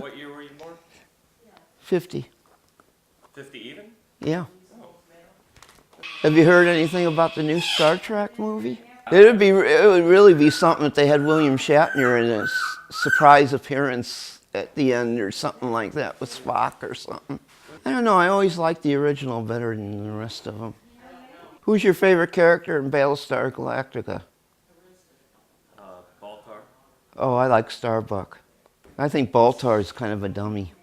What year were you born? 50. 50 even? Yeah. Oh. Have you heard anything about the new Star Trek movie? It would really be something if they had William Shatner in a surprise appearance at the end or something like that with Spock or something. I don't know, I always liked the original better than the rest of them. Who's your favorite character in Battlestar Galactica? Baltar. Oh, I like Starbuck. I think Baltar is kind of a dummy.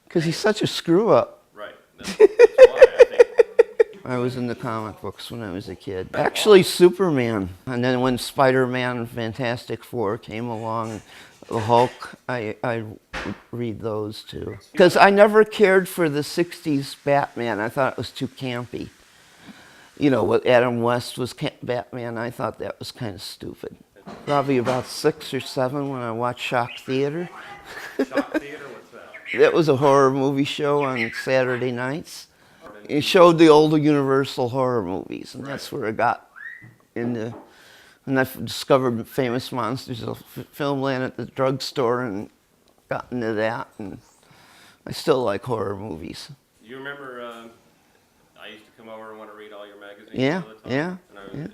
Because he's such a screw-up. Right. That's why I think. I was in the comic books when I was a kid. Actually, Superman. And then when Spider-Man and Fantastic Four came along, the Hulk, I read those too. Because I never cared for the 60s Batman. I thought it was too campy. You know, what Adam West was Batman, I thought that was kind of stupid. Probably about 6 or 7 when I watched Shock Theater. Shock Theater? What's that? That was a horror movie show on Saturday nights. It showed the older Universal horror movies, and that's where I got into. And I discovered Famous Monsters of Filmland at the drugstore and got into that. And I still like horror movies. You remember I used to come over and want to read all your magazines Yeah, all the time? yeah, And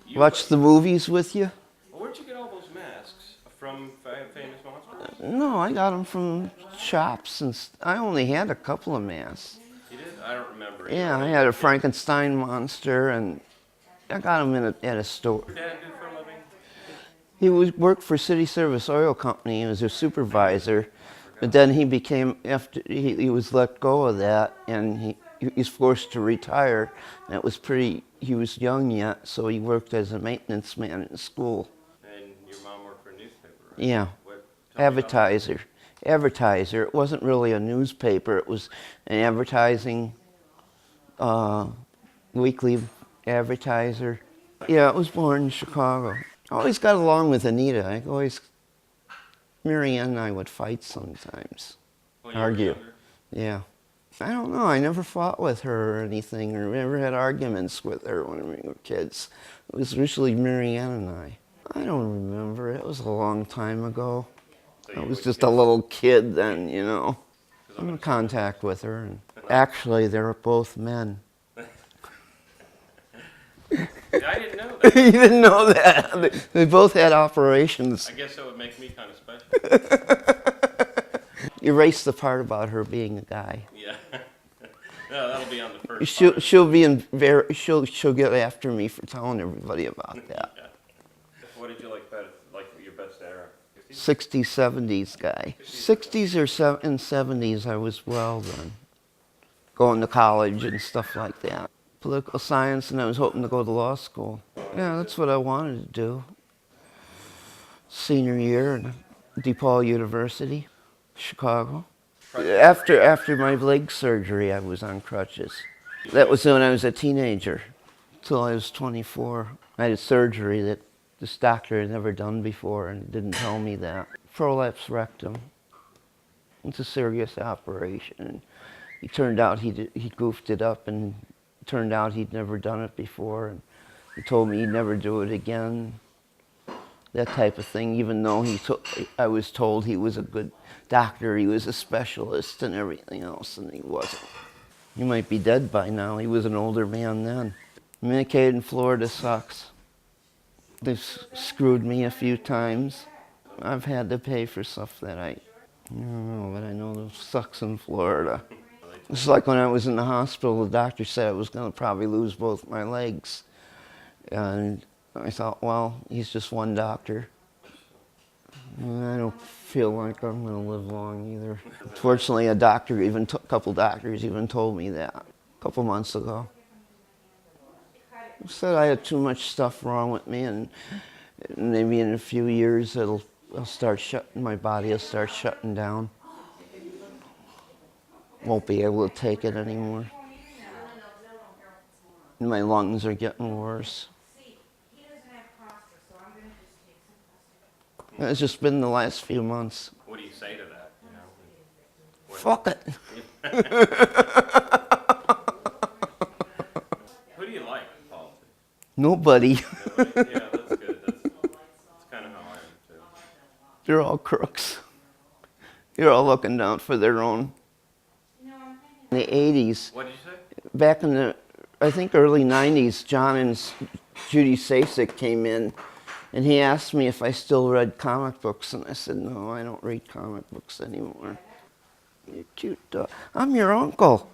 yeah. Watch the movies with you? Well, where'd you get all those masks? From Famous Monsters? No, I got them from shops, and I only had a couple of masks. You did? I don't remember. Yeah, I had a Frankenstein monster, and I got them at a store. What did your dad do for a living? He worked for City Service Oil Company. He was a supervisor, but then he became, after he was let go of that, and he was forced to retire. And it was he was young yet, so he worked as a maintenance man in school. And your mom worked for a newspaper, right? Yeah, advertiser. It wasn't really a newspaper. It was an advertising, weekly advertiser. Yeah, I was born in Chicago. I always got along with Anita. Marianne and I would fight sometimes, argue. Yeah. I don't know, I never fought with her or anything, or ever had arguments with her when we were kids. It was usually Marianne and I. I don't remember, it was a long time ago. I was just a little kid then, you know. I'm in contact with her. And actually, they're both men. I didn't know that. You didn't know that? They both had operations. I guess that would make me kind of special. Erase the part about her being a guy. Yeah. No, that'll be on the first She'll get after me for telling everybody about that. Yeah. What did you like better, like your best era? 60s, 70s guy. 60s and 70s I was well then. Going to college and stuff like that. Political science, and I was hoping to go to law school. Yeah, that's what I wanted to do. Senior year at DePaul University, Chicago. After my leg surgery, I was on crutches. That was when I was a teenager, till I was 24. I had a surgery that this doctor had never done before and didn't tell me that. Prolapse rectum. It's a serious operation. It turned out he goofed it up, and it turned out he'd never done it before. And he told me he'd never do it again. That type of thing, even though I was told he was a good doctor, he was a specialist and everything else, and he wasn't. He might be dead by now. He was an older man then. Medicaid in Florida sucks. They've screwed me a few times. I've had to pay for stuff that I don't know, but I know it sucks in Florida. It's like when I was in the hospital, the doctor said I was going to probably lose both my legs. And I thought, well, he's just one doctor. And I don't feel like I'm going to live long either. Fortunately, a couple doctors even told me that a couple months ago. Said I had too much stuff wrong with me, and maybe in a few years my body will start shutting down. Won't be able to take it anymore. And my lungs are getting worse. It's just been the last few months. What do you say to that? You know? Fuck it. Who do you like in politics? Nobody. Yeah, that's good. That's kind of how I am too. They're all crooks. They're all looking down for their own. In the 80s, What did you say? back in the, I think early 90s, John and Judy Sasek came in, and he asked me if I still read comic books, and I said, no, I don't read comic books anymore. You're cute dog. I'm your uncle.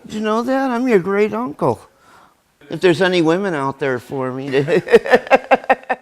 Did you know that? I'm your great uncle. If there's any women out there for me to